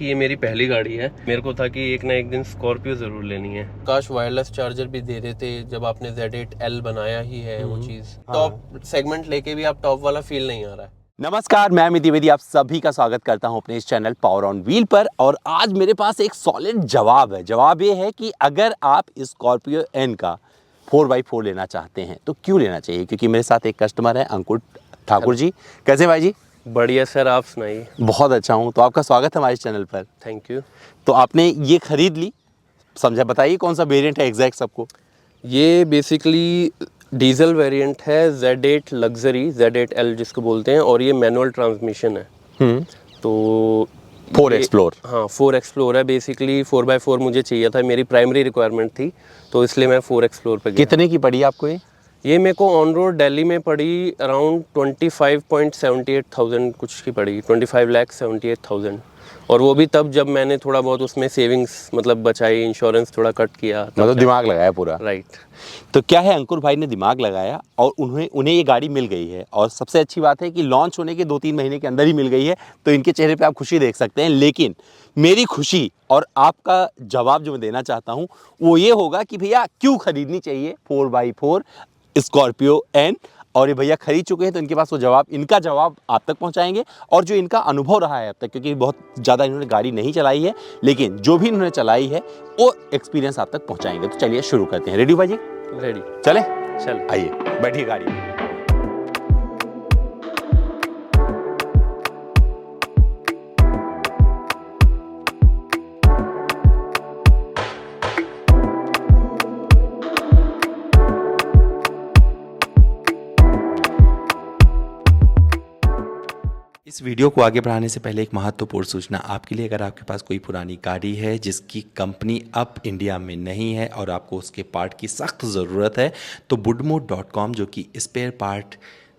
कि ये मेरी पहली गाड़ी है। मेरे को था कि एक ना एक दिन स्कॉर्पियो जरूर लेनी है। काश वायरलेस चार्जर भी दे देते जब आपने Z8L बनाया ही है वो चीज। टॉप सेगमेंट लेके भी आप टॉप वाला फील नहीं आ रहा है। नमस्कार, मैं अमित द्विवेदी आप सभी का स्वागत करता हूं अपने इस चैनल पावर ऑन व्हील पर। और आज मेरे पास एक सॉलिड जवाब है। जवाब ये है कि अगर आप स्कॉर्पियो एन का 4x4 लेना चाहते हैं तो क्यों लेना चाहिए, क्योंकि मेरे साथ एक कस्टमर है अंकुर ठाकुर जी। कैसे भाई जी? बढ़िया सर, आप सुनाइए। बहुत अच्छा हूं। तो आपका स्वागत है हमारे चैनल पर। Thank you. तो आपने ये खरीद ली, समझा, बताइए कौन सा वेरिएंट है एग्जैक्ट सबको। ये बेसिकली डीजल वेरिएंट है, Z8 लग्जरी, Z8L जिसको बोलते हैं, और ये मैनुअल ट्रांसमिशन है। तो 4 एक्सप्लोर। हाँ, 4 एक्सप्लोर है। बेसिकली 4x4 मुझे चाहिए था, मेरी प्राइमरी रिक्वायरमेंट थी, तो इसलिए मैं 4 एक्सप्लोर पे गया। कितने की पड़ी आपको ये मेरे को ऑन रोड दिल्ली में पड़ी अराउंड 25.78,000 कुछ की पड़ी, 25,78,000। और वो भी तब जब मैंने थोड़ा बहुत उसमें सेविंग्स मतलब बचाई, इंश्योरेंस थोड़ा कट किया, मतलब दिमाग लगाया पूरा। राइट। तो क्या है, अंकुर भाई ने दिमाग लगाया और उन्हें ये गाड़ी मिल गई है। और सबसे अच्छी बात है कि लॉन्च होने के 2-3 महीने के अंदर ही मिल गई है। तो इनके चेहरे पे आप खुशी देख सकते हैं। लेकिन मेरी खुशी और आपका जवाब जो मैं देना चाहता हूं वो ये होगा कि भैया क्यों खरीदनी चाहिए 4x4 स्कॉर्पियो एन। और ये भैया खरीद चुके हैं तो इनके पास वो जवाब, इनका जवाब आप तक पहुंचाएंगे। और जो इनका अनुभव रहा है अब तक, क्योंकि बहुत ज़्यादा इन्होंने गाड़ी नहीं चलाई है, लेकिन जो भी इन्होंने चलाई है वो एक्सपीरियंस आप तक पहुंचाएंगे। तो चलिए शुरू करते हैं। रेडी भाई जी? रेडी। चले चल आइए, बैठिए गाड़ी में। इस वीडियो को आगे बढ़ाने से पहले एक महत्वपूर्ण सूचना आपके लिए। अगर आपके पास कोई पुरानी गाड़ी है जिसकी कंपनी अब इंडिया में नहीं है और आपको उसके पार्ट की सख्त ज़रूरत है, तो budmo.com जो कि स्पेयर पार्ट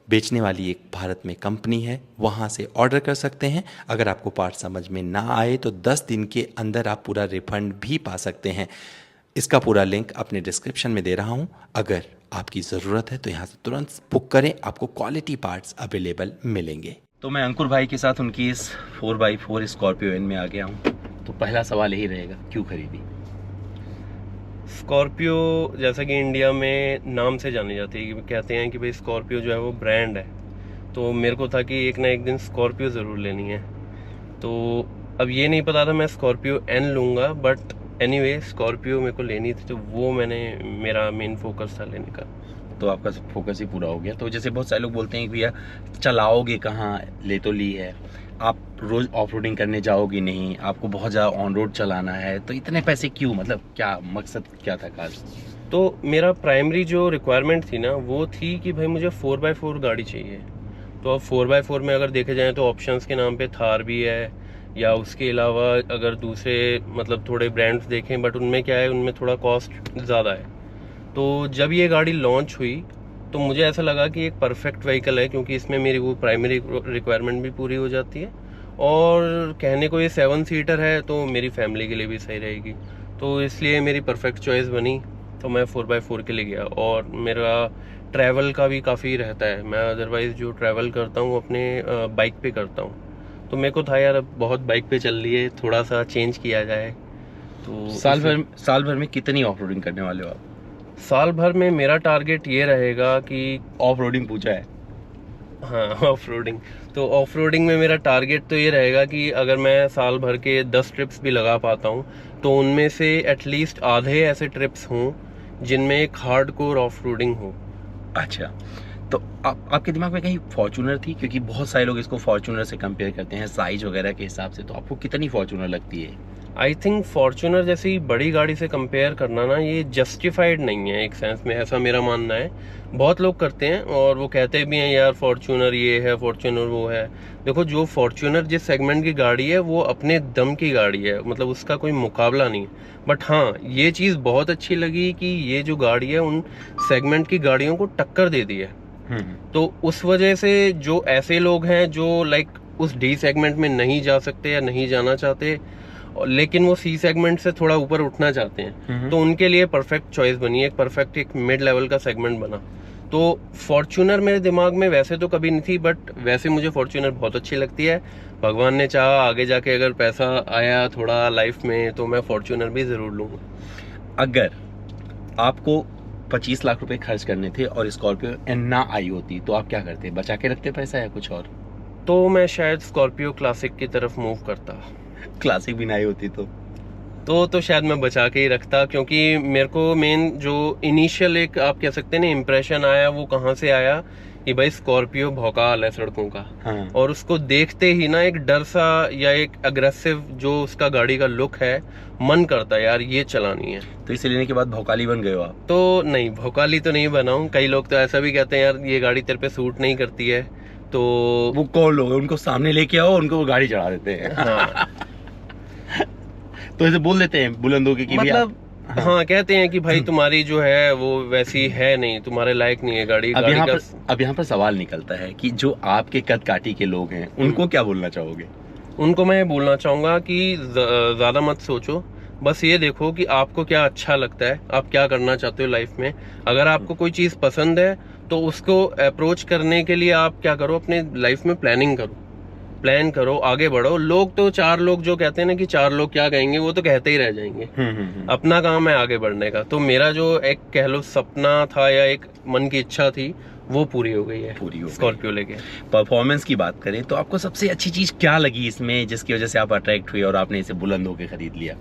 बेचने वाली एक भारत में कंपनी है, वहाँ से ऑर्डर कर सकते हैं। अगर आपको पार्ट समझ में ना आए तो 10 दिन के अंदर आप पूरा रिफंड भी पा सकते हैं। इसका पूरा लिंक अपने डिस्क्रिप्शन में दे रहा हूँ। अगर आपकी ज़रूरत है तो यहाँ से तुरंत बुक करें, आपको क्वालिटी पार्ट्स अवेलेबल मिलेंगे। तो मैं अंकुर भाई के साथ उनकी इस 4x4 स्कॉर्पियो एन में आ गया हूँ। तो पहला सवाल यही रहेगा, क्यों खरीदी? स्कॉर्पियो जैसा कि इंडिया में नाम से जानी जाती है, कि कहते हैं कि भाई स्कॉर्पियो जो है वो ब्रांड है। तो मेरे को था कि एक ना एक दिन स्कॉर्पियो ज़रूर लेनी है। तो अब ये नहीं पता था मैं स्कॉर्पियो एन लूँगा, बट एनीवे स्कॉर्पियो मेरे को लेनी थी, तो वो मेरा मेन फोकस था लेने का। तो आपका फोकस ही पूरा हो गया। तो जैसे बहुत सारे लोग बोलते हैं कि भैया चलाओगे कहाँ, ले तो ली है, आप रोज़ ऑफ रोडिंग करने जाओगे नहीं, आपको बहुत ज़्यादा ऑन रोड चलाना है, तो इतने पैसे क्यों, मतलब क्या मकसद क्या था खास? तो मेरा प्राइमरी जो रिक्वायरमेंट थी ना वो थी कि भाई मुझे 4x4 गाड़ी चाहिए। तो अब 4x4 में अगर देखे जाए तो ऑप्शंस के नाम पे थार भी है, या उसके अलावा अगर दूसरे मतलब थोड़े ब्रांड्स देखें, बट उनमें क्या है, उनमें थोड़ा कॉस्ट ज़्यादा है। तो जब ये गाड़ी लॉन्च हुई तो मुझे ऐसा लगा कि एक परफेक्ट व्हीकल है, क्योंकि इसमें मेरी वो प्राइमरी रिक्वायरमेंट भी पूरी हो जाती है, और कहने को ये 7 सीटर है तो मेरी फैमिली के लिए भी सही रहेगी। तो इसलिए मेरी परफेक्ट चॉइस बनी, तो मैं 4x4 के लिए गया। और मेरा ट्रैवल का भी काफ़ी रहता है, मैं अदरवाइज़ जो ट्रैवल करता हूँ अपने बाइक पे करता हूँ। तो मेरे को था यार अब बहुत बाइक पे चल रही है, थोड़ा सा चेंज किया जाए। तो साल भर में कितनी ऑफ रोडिंग करने वाले हो आप? साल भर में मेरा टारगेट ये रहेगा कि ऑफ रोडिंग पूछा है? हाँ, ऑफ रोडिंग। तो ऑफ रोडिंग में मेरा टारगेट तो ये रहेगा कि अगर मैं साल भर के 10 ट्रिप्स भी लगा पाता हूँ तो उनमें से एटलीस्ट आधे ऐसे ट्रिप्स हों जिनमें एक हार्ड कोर ऑफ रोडिंग हो। अच्छा, तो आपके दिमाग में कहीं फॉर्च्यूनर थी? क्योंकि बहुत सारे लोग इसको फॉर्च्यूनर से कंपेयर करते हैं साइज वगैरह के हिसाब से। तो आपको कितनी फॉर्च्यूनर लगती है? आई थिंक फॉर्च्यूनर जैसी बड़ी गाड़ी से कंपेयर करना ना ये जस्टिफाइड नहीं है एक सेंस में, ऐसा मेरा मानना है। बहुत लोग करते हैं और वो कहते भी हैं यार फॉर्च्यूनर ये है, फॉर्च्यूनर वो है। देखो, जो फॉर्च्यूनर जिस सेगमेंट की गाड़ी है वो अपने दम की गाड़ी है, मतलब उसका कोई मुकाबला नहीं है। बट हाँ, ये चीज़ बहुत अच्छी लगी कि ये जो गाड़ी है उन सेगमेंट की गाड़ियों को टक्कर दे दी है। तो उस वजह से जो ऐसे लोग हैं जो लाइक उस डी सेगमेंट में नहीं जा सकते या नहीं जाना चाहते, लेकिन वो सी सेगमेंट से थोड़ा ऊपर उठना चाहते हैं, तो उनके लिए परफेक्ट चॉइस बनी, एक परफेक्ट एक मिड लेवल का सेगमेंट बना। तो फॉर्च्यूनर मेरे दिमाग में वैसे तो कभी नहीं थी, बट वैसे मुझे फॉर्च्यूनर बहुत अच्छी लगती है। भगवान ने चाहा आगे जाके अगर पैसा आया थोड़ा लाइफ में तो मैं फॉर्च्यूनर भी ज़रूर लूँगा। अगर आपको 25 लाख रुपए खर्च करने थे और स्कॉर्पियो एन ना आई होती तो आप क्या करते, बचा के रखते पैसा या कुछ और? तो मैं शायद स्कॉर्पियो क्लासिक की तरफ मूव करता। क्लासिक भी ना आई होती तो शायद मैं बचा के ही रखता, क्योंकि मेरे को मेन जो इनिशियल एक आप कह सकते हैं ना इम्प्रेशन आया, वो कहाँ से आया कि भाई स्कॉर्पियो भौकाल है सड़कों का। हाँ। और उसको देखते ही ना एक डर सा या एक अग्रेसिव जो उसका गाड़ी का लुक है, मन करता है यार ये चलानी है। तो इसे लेने के बाद भौकाली बन गए हो आप? तो नहीं, भौकाली तो नहीं बना हूँ। कई लोग तो ऐसा भी कहते हैं यार ये गाड़ी तेरे पे सूट नहीं करती है। तो वो कौन लोग हैं, उनको सामने लेके आओ, उनको वो गाड़ी चढ़ा देते हैं। हाँ तो ऐसे बोल देते हैं बुलंद होके कि मतलब हाँ कहते हैं कि भाई तुम्हारी जो है वो वैसी है नहीं, तुम्हारे लायक नहीं है गाड़ी। अब यहाँ पर सवाल निकलता है कि जो आपके कद काठी के लोग हैं उनको क्या बोलना चाहोगे? उनको मैं बोलना चाहूंगा कि ज्यादा मत सोचो, बस ये देखो कि आपको क्या अच्छा लगता है, आप क्या करना चाहते हो लाइफ में। अगर आपको कोई चीज पसंद है तो उसको अप्रोच करने के लिए आप क्या करो, अपने लाइफ में प्लान करो, आगे बढ़ो। लोग तो 4 लोग जो कहते हैं ना कि 4 लोग क्या कहेंगे, वो तो कहते ही रह जाएंगे। अपना काम है आगे बढ़ने का। तो मेरा जो एक कह लो सपना था या एक मन की इच्छा थी वो पूरी हो गई है स्कॉर्पियो लेके। परफॉर्मेंस की बात करें तो आपको सबसे अच्छी चीज क्या लगी इसमें जिसकी वजह से आप अट्रैक्ट हुए और आपने इसे बुलंद होकर खरीद लिया?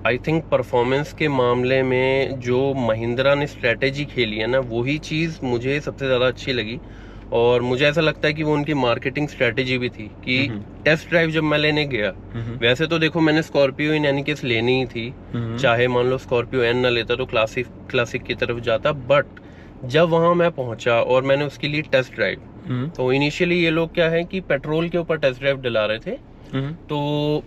आई थिंक परफॉर्मेंस के मामले में जो महिंद्रा ने स्ट्रेटेजी खेली है ना, वही चीज़ मुझे सबसे ज़्यादा अच्छी लगी। और मुझे ऐसा लगता है कि वो उनकी मार्केटिंग स्ट्रेटेजी भी थी कि टेस्ट ड्राइव जब मैं लेने गया, वैसे तो देखो मैंने स्कॉर्पियो इन एनी केस लेनी ही थी, चाहे मान लो स्कॉर्पियो एन ना लेता तो क्लासिक की तरफ जाता। बट जब वहां मैं पहुंचा और मैंने उसके लिए टेस्ट ड्राइव, तो इनिशियली ये लोग क्या है कि पेट्रोल के ऊपर टेस्ट ड्राइव दिला रहे थे। तो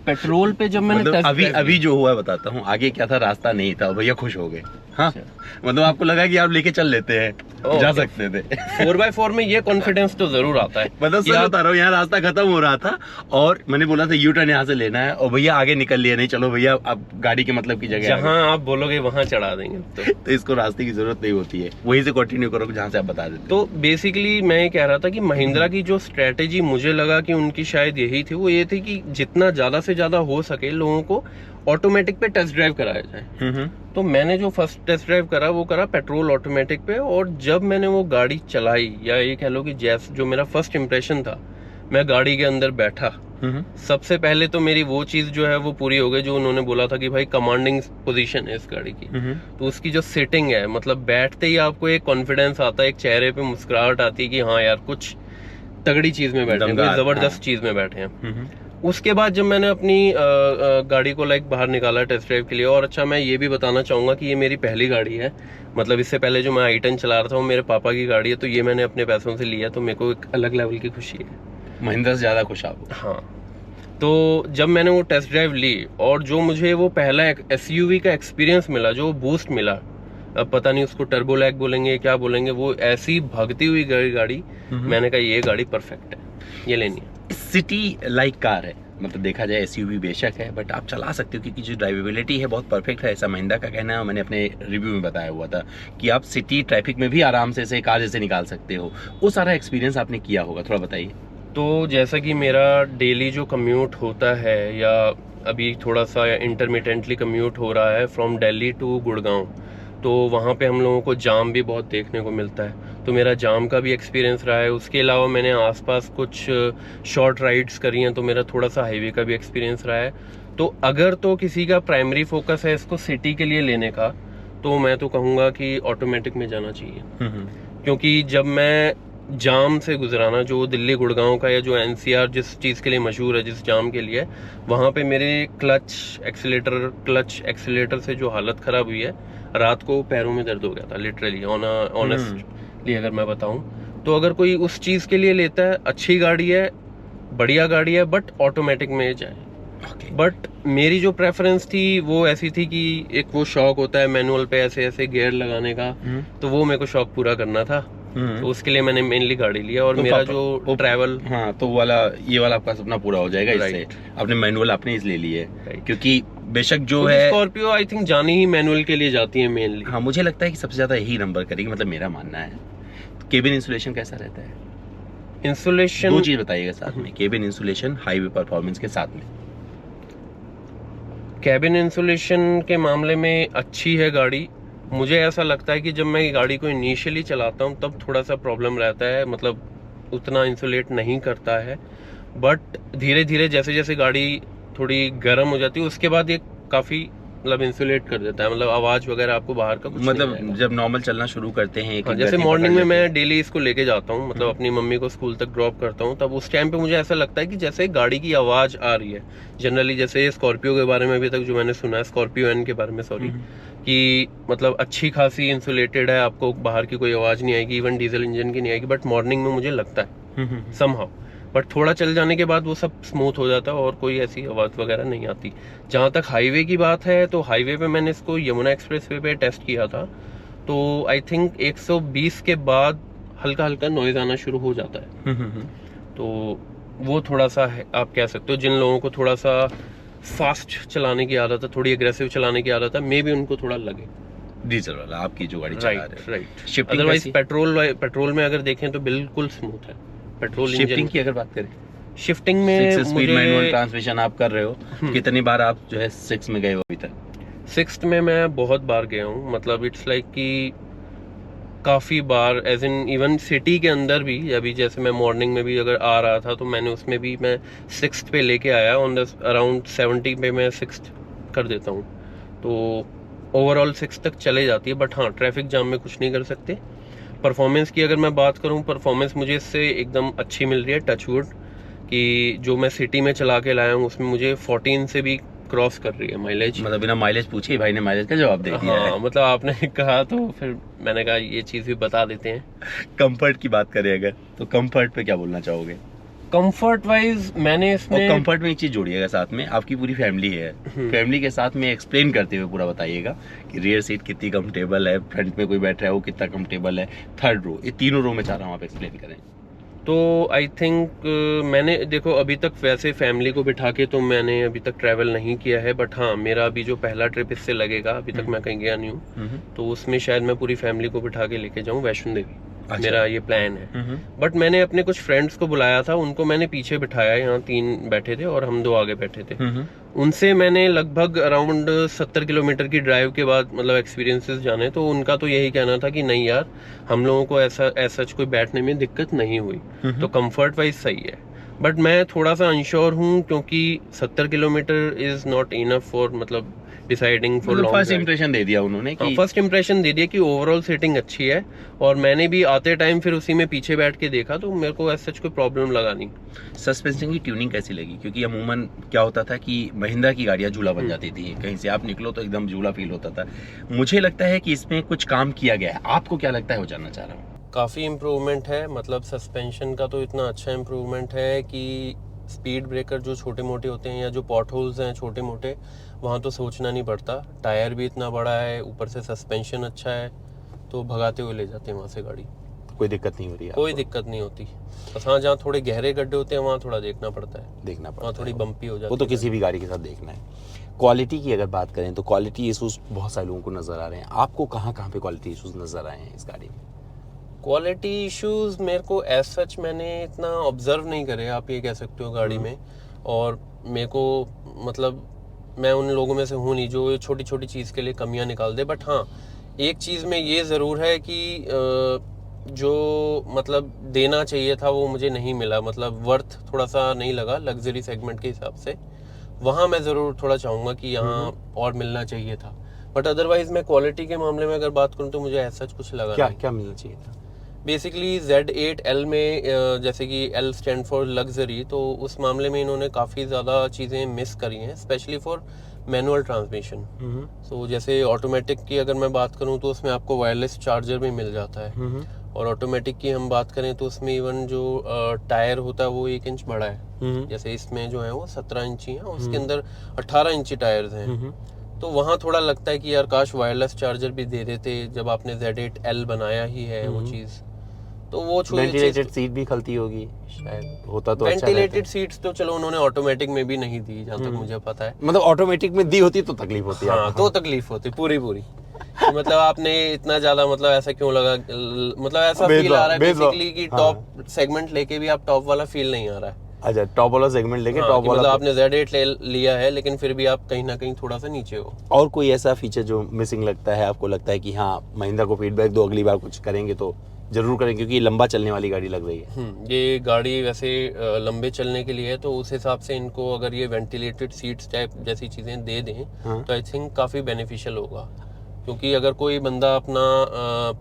पेट्रोल पे जब मैंने मतलब अभी जो हुआ बताता हूँ, आगे क्या था, रास्ता नहीं था, भैया खुश हो गए। हाँ, मतलब आपको लगा कि आप लेके चल लेते हैं, जा सकते थे। 4x4 में ये कॉन्फिडेंस तो जरूर आता है। मतलब सच बता रहा हूँ, यहाँ रास्ता खत्म हो रहा था और मैंने बोला था यू टर्न यहाँ से लेना है, और भैया आगे निकल लिया, नहीं चलो भैया अब गाड़ी के मतलब की जगह जहाँ आप बोलोगे वहाँ चढ़ा देंगे। तो इसको रास्ते की जरूरत नहीं होती है, वहीं से कंटिन्यू करो जहाँ से आप बता देते। तो बेसिकली मैं ये कह रहा था कि महिंद्रा की जो स्ट्रेटेजी मुझे लगा कि उनकी शायद यही थी, वो ये थी कि जितना ज्यादा से ज्यादा हो सके लोगों को ऑटोमेटिक पे टेस्ट ड्राइव कराया जाए। तो मैंने जो फर्स्ट टेस्ट ड्राइव करा वो करा पेट्रोल ऑटोमेटिक पे। और जब मैंने वो गाड़ी चलाई, या ये कह लो कि जैसे जो मेरा फर्स्ट इम्प्रेशन था, मैं गाड़ी के अंदर बैठा, सबसे पहले तो मेरी वो चीज जो है वो पूरी हो गई जो उन्होंने बोला था कि भाई कमांडिंग पोजीशन है इस गाड़ी की। तो उसकी जो सिटिंग है, मतलब बैठते ही आपको एक कॉन्फिडेंस आता है, एक चेहरे पे मुस्कुराहट आती है कि हाँ यार कुछ तगड़ी चीज में बैठे हैं, कोई जबरदस्त चीज में बैठे हैं। उसके बाद जब मैंने अपनी गाड़ी को बाहर निकाला टेस्ट ड्राइव के लिए, और अच्छा मैं ये भी बताना चाहूंगा कि ये मेरी पहली गाड़ी है। मतलब इससे पहले जो मैं i10 चला रहा था वो मेरे पापा की गाड़ी है, तो ये मैंने अपने पैसों से लिया, तो मेरे को एक अलग लेवल की खुशी है। महिंद्रा से ज्यादा खुश आप? हाँ। तो जब मैंने वो टेस्ट ड्राइव ली और जो मुझे वो पहला SUV का एक्सपीरियंस मिला, जो बूस्ट मिला, अब पता नहीं उसको टर्बो लैग बोलेंगे क्या बोलेंगे, वो ऐसी भगती हुई गाड़ी, मैंने कहा ये गाड़ी परफेक्ट है, ये लेनी है। सिटी लाइक कार है, मतलब देखा जाए SUV बेशक है, बट आप चला सकते हो क्योंकि जो ड्राइवेबिलिटी है बहुत परफेक्ट है, ऐसा महिंद्रा का कहना है। मैंने अपने रिव्यू में बताया हुआ था कि आप सिटी ट्रैफिक में भी आराम से इसे कार जैसे निकाल सकते हो। वो सारा एक्सपीरियंस आपने किया होगा, थोड़ा बताइए। तो जैसा कि मेरा डेली जो कम्यूट होता है, या अभी थोड़ा सा इंटरमिटेंटली कम्यूट हो रहा है फ्रॉम दिल्ली टू गुड़गांव, तो वहाँ पे हम लोगों को जाम भी बहुत देखने को मिलता है। तो मेरा जाम का भी एक्सपीरियंस रहा है। उसके अलावा मैंने आसपास कुछ शॉर्ट राइड्स करी हैं, तो मेरा थोड़ा सा हाईवे का भी एक्सपीरियंस रहा है। तो अगर तो किसी का प्राइमरी फोकस है इसको सिटी के लिए लेने का, तो मैं तो कहूँगा कि ऑटोमेटिक में जाना चाहिए। क्योंकि जब मैं जाम से गुजराना, जो दिल्ली गुड़गांव का या जो NCR जिस चीज़ के लिए मशहूर है, जिस जाम के लिए, वहाँ पे मेरे क्लच एक्सीलेटर से जो हालत ख़राब हुई है, रात को पैरों में दर्द हो गया था लिटरली, ऑनेस्टली अगर मैं बताऊं। तो अगर कोई उस चीज़ के लिए लेता है, अच्छी गाड़ी है, बढ़िया गाड़ी है, बट ऑटोमेटिक में जाए। बट मेरी जो प्रेफरेंस थी वो ऐसी थी कि एक वो शौक होता है मैनुअल पे ऐसे ऐसे गियर लगाने का, तो वो मेरे को शौक पूरा करना था। तो उसके लिए मैंने मेनली गाड़ी लिया। और तो मेरा जो ट्रैवल, हाँ, तो ये वाला आपका सपना पूरा हो जाएगा इससे। आपने मैनुअल आपने इसलिए ली है, क्योंकि बेशक जो है स्कॉर्पियो आई थिंक जानी ही मैनुअल के लिए जाती है मेनली। हाँ, मुझे लगता है कि सबसे ज्यादा यही नंबर करेगी, मतलब मेरा मानना है। केबिन इंसुलेशन कैसा रहता है? इंसुलेशन, दो चीज बताइएगा साथ में, केबिन इंसुलेशन, हाईवे परफॉर्मेंस के साथ में। कैबिन इंसुलेशन के मामले में अच्छी है गाड़ी। मुझे ऐसा लगता है कि जब मैं गाड़ी को इनिशियली चलाता हूँ तब थोड़ा सा प्रॉब्लम रहता है, मतलब उतना इंसुलेट नहीं करता है, बट धीरे धीरे जैसे जैसे गाड़ी थोड़ी गर्म हो जाती है उसके बाद ये काफ़ी मतलब इंसुलेट कर देता है, मतलब आवाज़ वगैरह आपको बाहर का कुछ मतलब नहीं आएगा। जब नॉर्मल चलना शुरू करते हैं, हाँ, जैसे मॉर्निंग में मैं डेली इसको लेके जाता हूँ, मतलब अपनी मम्मी को स्कूल तक ड्रॉप करता हूँ, तब उस टाइम पे मुझे ऐसा लगता है कि जैसे गाड़ी की आवाज़ आ रही है। जनरली जैसे स्कॉर्पियो के बारे में अभी तक जो मैंने सुना है, स्कॉर्पियो एन के बारे में सॉरी, कि मतलब अच्छी खासी इंसुलेटेड है, आपको बाहर की कोई आवाज़ नहीं आएगी, इवन डीजल इंजन की नहीं आएगी, बट मॉर्निंग में मुझे लगता है समहाउ। बट थोड़ा चल जाने के बाद वो सब स्मूथ हो जाता है और कोई ऐसी आवाज़ वगैरह नहीं आती। जहाँ तक हाईवे की बात है, तो हाईवे पे मैंने इसको यमुना एक्सप्रेसवे पे टेस्ट किया था, तो आई थिंक 120 के बाद हल्का हल्का नॉइज आना शुरू हो जाता है। तो वो थोड़ा सा है, आप कह सकते हो जिन लोगों को थोड़ा सा फास्ट चलाने की आदत है, थोड़ी एग्रेसिव चलाने की आदत है, मे भी उनको थोड़ा लगे। डीजल वाला आपकी जो गाड़ी चला रहे हैं। राइट। अदरवाइज पेट्रोल में अगर देखें तो बिल्कुल स्मूथ है पेट्रोल इंजन। शिफ्टिंग की अगर बात करें, शिफ्टिंग में 6 स्पीड मैनुअल ट्रांसमिशन आप कर रहे हो, कितनी बार आप जो है 6 में गए हो अभी तक? 6 में मैं बहुत बार गया हूँ, मतलब इट्स लाइक कि काफ़ी बार, एज इन इवन सिटी के अंदर भी। अभी जैसे मैं मॉर्निंग में भी अगर आ रहा था तो मैंने उसमें भी मैं 6 पे लेके आया, ऑन द अराउंड 70 पे मैं 6 कर देता हूँ, तो ओवरऑल 6 तक चले जाती है। बट हाँ, ट्रैफिक जाम में कुछ नहीं कर सकते। परफॉर्मेंस की अगर मैं बात करूँ, परफॉर्मेंस मुझे इससे एकदम अच्छी मिल रही है, टचवुड, कि जो मैं सिटी में चला के लाया हूँ उसमें मुझे 14 से भी क्रॉस कर रही है माइलेज। मतलब बिना माइलेज पूछे भाई ने माइलेज का जवाब दे दिया है। हाँ, मतलब आपने कहा तो फिर मैंने कहा ये चीज़ भी बता देते हैं। कंफर्ट की बात करें अगर, तो कंफर्ट पे क्या बोलना चाहोगे? कंफर्ट वाइज मैंने और इसमें कंफर्ट में एक चीज जोड़िएगा साथ में, आपकी पूरी फैमिली है, फैमिली के साथ में एक्सप्लेन करते हुए पूरा बताइएगा कि रियर सीट कितनी कंफर्टेबल है, फ्रंट में कोई बैठ रहा है वो कितना कंफर्टेबल है, थर्ड रो, ये तीनों रो में चाह रहा हूँ आप एक्सप्लेन करें। तो आई थिंक मैंने देखो अभी तक वैसे फैमिली को बिठा के तो मैंने अभी तक ट्रैवल नहीं किया है, बट हाँ, मेरा अभी जो पहला ट्रिप इससे लगेगा, अभी तक मैं कहीं गया नहीं हूँ, तो उसमें शायद मैं पूरी फैमिली को बिठा के लेके जाऊँ वैष्णो देवी। अच्छा। मेरा ये प्लान है। बट मैंने अपने कुछ फ्रेंड्स को बुलाया था, उनको मैंने पीछे बिठाया, यहाँ 3 बैठे थे और हम 2 आगे बैठे थे। उनसे मैंने लगभग अराउंड 70 किलोमीटर की ड्राइव के बाद मतलब एक्सपीरियंसेस जाने, तो उनका तो यही कहना था कि नहीं यार, हम लोगों को ऐसा कोई बैठने में दिक्कत नहीं हुई, तो कंफर्ट वाइज सही है। बट मैं थोड़ा सा अनश्योर हूँ क्योंकि 70 kilometre is not enough for मतलब deciding for long. First impression दे दिया उन्होंने कि फर्स्ट इंप्रेशन दे दिया कि ओवरऑल सीटिंग अच्छी है, और मैंने भी आते टाइम फिर उसी में पीछे बैठ के देखा तो मेरे को ऐसा कोई प्रॉब्लम लगा नहीं। सस्पेंशन की ट्यूनिंग कैसी लगी? क्योंकि अमूमन क्या होता था कि महिंद्रा की गाड़ियां झूला बन जाती थी, कहीं से आप निकलो तो एकदम झूला फील होता था। मुझे लगता है कि इसमें कुछ काम किया गया है, आपको क्या लगता है? वो जानना चाह रहा हूँ। काफ़ी इम्प्रूवमेंट है, मतलब सस्पेंशन का तो इतना अच्छा इम्प्रूवमेंट है कि स्पीड ब्रेकर जो छोटे मोटे होते हैं या जो पॉट होल्स हैं छोटे मोटे, वहाँ तो सोचना नहीं पड़ता। टायर भी इतना बड़ा है, ऊपर से सस्पेंशन अच्छा है, तो भगाते हुए ले जाते हैं वहाँ से गाड़ी, कोई दिक्कत नहीं हो रही है? कोई दिक्कत नहीं होती। बस हाँ, जहाँ थोड़े गहरे गड्ढे होते हैं वहाँ थोड़ा देखना पड़ता है, देखना पड़ता वहाँ है, थोड़ी बम्पी हो जाती है। वो तो किसी भी गाड़ी के साथ देखना है। क्वालिटी की अगर बात करें तो क्वालिटी इशूज बहुत सारे लोगों को नजर आ रहे हैं, आपको कहाँ कहाँ पे क्वालिटी इशूज नजर आए हैं इस गाड़ी में? क्वालिटी इश्यूज मेरे को एज सच मैंने इतना ऑब्जर्व नहीं करे, आप ये कह सकते हो गाड़ी में। और मेरे को मतलब मैं उन लोगों में से हूँ नहीं जो छोटी छोटी चीज़ के लिए कमियां निकाल दे। बट हाँ, एक चीज़ में ये ज़रूर है कि जो मतलब देना चाहिए था वो मुझे नहीं मिला, मतलब वर्थ थोड़ा सा नहीं लगा लग्जरी सेगमेंट के हिसाब से। वहाँ मैं ज़रूर थोड़ा चाहूँगा कि यहाँ और मिलना चाहिए था। बट अदरवाइज मैं क्वालिटी के मामले में अगर बात करूँ तो मुझे ऐसा कुछ लगा क्या नहीं। क्या मिलना चाहिए था? बेसिकली Z8L में जैसे कि L स्टैंड फॉर लग्जरी, तो उस मामले में इन्होंने काफ़ी ज़्यादा चीज़ें मिस करी हैं, स्पेशली फॉर मैनुअल ट्रांसमिशन। सो जैसे ऑटोमेटिक की अगर मैं बात करूं तो उसमें आपको वायरलेस चार्जर भी मिल जाता है, और ऑटोमेटिक की हम बात करें तो उसमें इवन जो टायर होता है वो 1 इंच बड़ा है। जैसे इसमें जो है वो 17 इंची है, उसके अंदर 18 इंची टायर्स हैं। तो वहाँ थोड़ा लगता है कि यार काश वायरलेस चार्जर भी दे देते जब आपने Z8L बनाया ही है वो चीज़। तो वो वेंटिलेटेड सीट भी खलती होगी शायद, होता तो अच्छा रहता। वेंटिलेटेड सीट्स तो चलो उन्होंने ऑटोमेटिक में भी नहीं दी जहाँ तक मुझे पता है। मतलब ऑटोमेटिक में दी होती तो तकलीफ होती है। हाँ, तो तकलीफ होती पूरी, मतलब आपने इतना ज्यादा मतलब ऐसा क्यों लगा, मतलब ऐसा फील आ रहा है बेसिकली कि टॉप सेगमेंट लेके भी आप टॉप वाला फील नहीं आ रहा है। अच्छा, टॉप वाला सेगमेंट लेके हाँ, टॉप कि वाला मतलब आपने Z8 ले लिया है लेकिन फिर भी आप कहीं ना कहीं थोड़ा सा नीचे हो। और कोई ऐसा फीचर जो मिसिंग लगता है, आपको लगता है कि हाँ महिंद्रा को फीडबैक दो, अगली बार कुछ करेंगे तो जरूर करेंगे, क्योंकि ये लंबा चलने वाली गाड़ी लग रही है। ये गाड़ी वैसे लंबे चलने के लिए है, तो उस हिसाब से इनको अगर ये वेंटिलेटेड सीट्स टाइप जैसी चीज़ें दे दें तो आई थिंक काफ़ी बेनिफिशियल होगा। क्योंकि अगर कोई बंदा अपना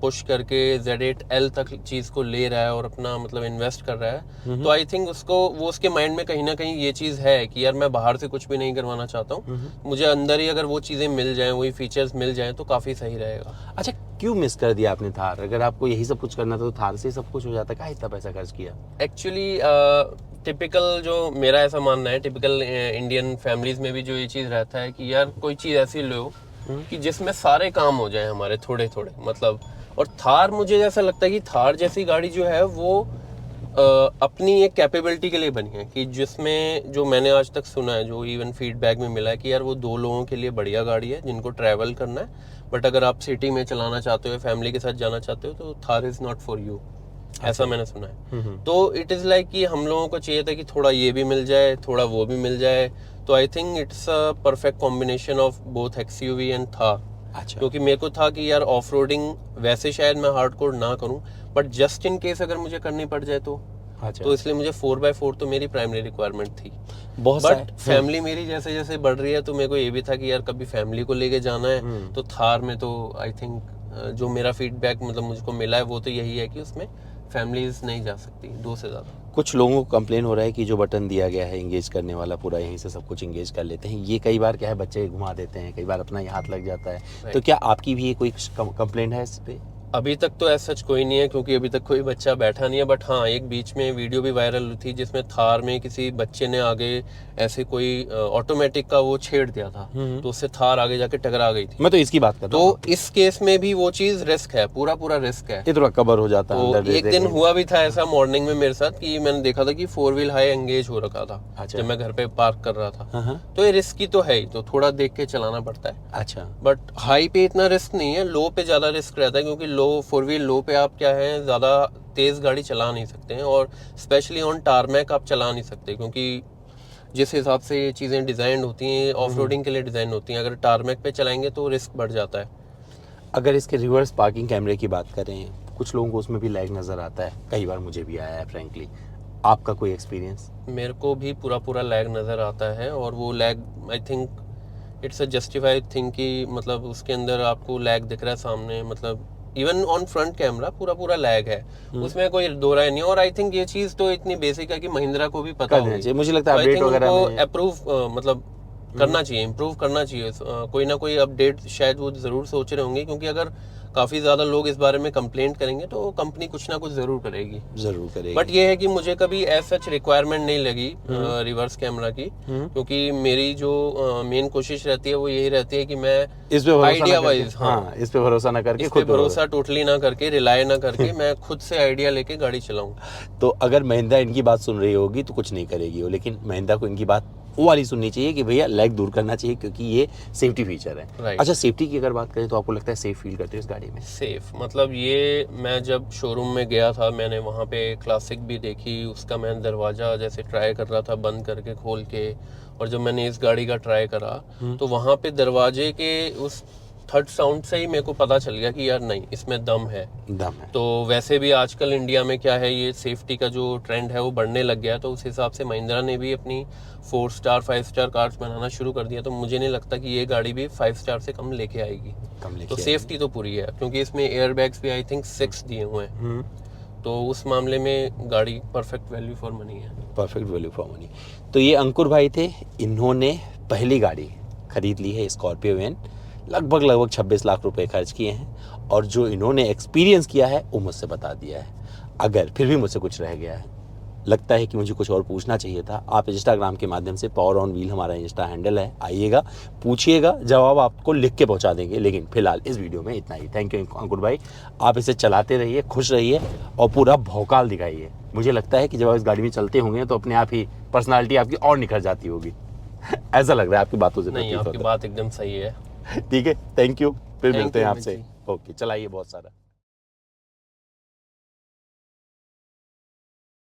पुश करके Z8L तक चीज़ को ले रहा है और अपना मतलब इन्वेस्ट कर रहा है, तो आई थिंक उसको वो उसके माइंड में कहीं ना कहीं ये चीज़ है कि यार मैं बाहर से कुछ भी नहीं करवाना चाहता हूँ, मुझे अंदर ही अगर वो चीज़ें मिल जाएं, वही फीचर्स मिल जाएं तो काफ़ी सही रहेगा। अच्छा, क्यों मिस कर दिया आपने थार? अगर आपको यही सब कुछ करना था तो थार से सब कुछ हो जाता, क्या इतना पैसा खर्च किया? एक्चुअली टिपिकल जो मेरा ऐसा मानना है, टिपिकल इंडियन फैमिलीज में भी जो ये चीज़ रहता है कि यार कोई चीज़ ऐसी लो कि जिसमें सारे काम हो जाए हमारे थोड़े थोड़े, मतलब। और थार मुझे ऐसा लगता है कि थार जैसी गाड़ी जो है वो अपनी एक कैपेबिलिटी के लिए बनी है, कि जिसमें जो मैंने आज तक सुना है, जो इवन फीडबैक में मिला है कि यार वो 2 लोगों के लिए बढ़िया गाड़ी है जिनको ट्रैवल करना है, बट अगर आप सिटी में चलाना चाहते हो, फैमिली के साथ जाना चाहते हो, तो Thar is not for you, ऐसा मैंने सुना है। तो इट इज़ लाइक कि हम लोगों को चाहिए था कि थोड़ा ये भी मिल जाए, थोड़ा वो भी मिल जाए, तो I think it's a perfect combination of both XUV and Thar. अच्छा, क्योंकि मेरे को था कि यार ऑफ रोडिंग वैसे शायद मैं हार्डकोर ना करूं, बट जस्ट इन केस अगर मुझे करनी पड़ जाए अच्छा, तो इसलिए मुझे 4x4 तो मेरी प्राइमरी रिक्वायरमेंट थी। बहुत बट फैमिली मेरी जैसे जैसे बढ़ रही है, तो मेरे को ये भी था कि यार कभी फैमिली को लेके जाना है, तो थार में तो आई थिंक जो मेरा फीडबैक मतलब मुझको मिला है वो तो यही है कि उसमें फैमिलीज नहीं जा सकती 2 से ज़्यादा। कुछ लोगों को कंप्लेन हो रहा है कि जो बटन दिया गया है इंगेज करने वाला, पूरा यहीं से सब कुछ इंगेज कर लेते हैं, ये कई बार क्या है बच्चे घुमा देते हैं, कई बार अपना ये हाथ लग जाता है, तो क्या आपकी भी ये कोई कंप्लेंट है इस पे? अभी तक तो ऐसा सच कोई नहीं है, क्योंकि अभी तक कोई बच्चा बैठा नहीं है, बट हाँ एक बीच में वीडियो भी वायरल हुई थी जिसमें थार में किसी बच्चे ने आगे ऐसे कोई ऑटोमेटिक का वो छेड़ दिया था, तो उससे थार आगे जाके टकरा गई थी। मैं तो इसकी बात कर रहा हूँ। तो इस केस में भी वो चीज रिस्क है, पूरा पूरा रिस्क है। ये थोड़ा कवर हो जाता है तो अंदर, एक दिन हुआ भी था ऐसा मॉर्निंग में मेरे साथ कि मैंने देखा था कि 4 व्हील हाई एंगेज हो रखा था। अच्छा। जब मैं घर पे पार्क कर रहा था। हाँ। तो ये रिस्की तो है ही, तो थोड़ा देख के चलाना पड़ता है। अच्छा, बट हाई पे इतना रिस्क नहीं है, लो पे ज्यादा रिस्क रहता है, क्योंकि लो 4 व्हील लो पे आप क्या है ज्यादा तेज गाड़ी चला नहीं सकते हैं, और स्पेशली ऑन टारमैक आप चला नहीं सकते, क्योंकि जिस हिसाब से ये चीजें डिजाइन होती हैं ऑफ रोडिंग के लिए डिजाइन होती हैं, अगर टारमैक पे चलाएंगे तो रिस्क बढ़ जाता है। अगर इसके रिवर्स पार्किंग कैमरे की बात करें, कुछ लोगों को उसमें भी लैग नज़र आता है, कई बार मुझे भी आया है फ्रैंकली, आपका कोई एक्सपीरियंस? मेरे को भी पूरा पूरा लैग नज़र आता है, और वो lag I think it's a justified thing कि मतलब उसके अंदर आपको लैग दिख रहा है सामने, मतलब इवन ऑन फ्रंट कैमरा पूरा पूरा लैग है, उसमें कोई दो राय नहीं है। और आई थिंक ये चीज़ तो इतनी बेसिक है कि महिंद्रा को भी पता होगी। मुझे लगता है अपडेट वगैरह में अप्रूव मतलब करना चाहिए, इम्प्रूव करना चाहिए, कोई ना कोई अपडेट शायद वो जरूर सोच रहे होंगे, क्योंकि अगर काफी ज्यादा लोग इस बारे में कंप्लेंट करेंगे तो कंपनी कुछ ना कुछ जरूर करेगी। बट ये है कि मुझे कभी एज सच रिक्वायरमेंट नहीं लगी रिवर्स कैमरा की, क्योंकि मेरी जो मेन कोशिश रहती है वो यही रहती है कि मैं इस पे आइडिया वाइज, हाँ, इस पे भरोसा ना करके, इस पे भरोसा टोटली ना करके, रिलाय ना करके मैं खुद से आइडिया लेके गाड़ी चलाऊं। तो अगर महिंद्रा इनकी बात सुन रही होगी तो कुछ नहीं करेगी वो, लेकिन महिंद्रा को इनकी बात वो वाली सुननी चाहिए कि भैया लैग दूर करना चाहिए, क्योंकि ये सेफ्टी फीचर है। Right. अच्छा, सेफ्टी की अगर बात करें तो आपको लगता है सेफ फील करते हो इस गाड़ी में? सेफ मतलब ये, मैं जब शोरूम में गया था मैंने वहाँ पे क्लासिक भी देखी, उसका मैं दरवाज़ा जैसे ट्राई कर रहा था बंद करके खोल के, और जब मैंने इस गाड़ी का ट्राई करा तो वहाँ पे दरवाजे के उस थर्ड साउंड से ही मेरे को पता चल गया कि यार नहीं, इसमें दम है। तो वैसे भी आजकल इंडिया में क्या है, ये सेफ्टी का जो ट्रेंड है वो बढ़ने लग गया है, तो उस हिसाब से महिंद्रा ने भी अपनी 4 स्टार 5 स्टार कार्स बनाना शुरू कर दिया। तो मुझे नहीं लगता कि ये गाड़ी भी 5 स्टार से कम लेके आएगी। तो सेफ्टी तो पूरी है, क्योंकि इसमें एयर बैग्स भी आई थिंक 6 दिए हुए हैं, तो उस मामले में गाड़ी परफेक्ट वैल्यू फॉर मनी है। Perfect value for money. तो ये अंकुर भाई थे, इन्होंने पहली गाड़ी खरीद ली है स्कॉर्पियो वैन, लगभग 26 लाख रुपए खर्च किए हैं, और जो इन्होंने एक्सपीरियंस किया है वो मुझसे बता दिया है। अगर फिर भी मुझसे कुछ रह गया है, लगता है कि मुझे कुछ और पूछना चाहिए था, आप इंस्टाग्राम के माध्यम से पावर ऑन व्हील हमारा इंस्टा हैंडल है, आइएगा, पूछिएगा, जवाब आपको लिख के पहुंचा देंगे। लेकिन फिलहाल इस वीडियो में इतना ही। थैंक यू अंकुर भाई, आप इसे चलाते रहिए, खुश रहिए और पूरा भौकाल दिखाइए। मुझे लगता है कि जब आप इस गाड़ी में चलते होंगे तो अपने आप ही पर्सनालिटी आपकी और निखर जाती होगी। ऐसा लग रहा है आपकी बातों से। नहीं, आपकी बात एकदम सही है। ठीक है, थैंक यू। फिर Thank मिलते हैं you, आपसे। अमित ओके, चलाइए बहुत सारा।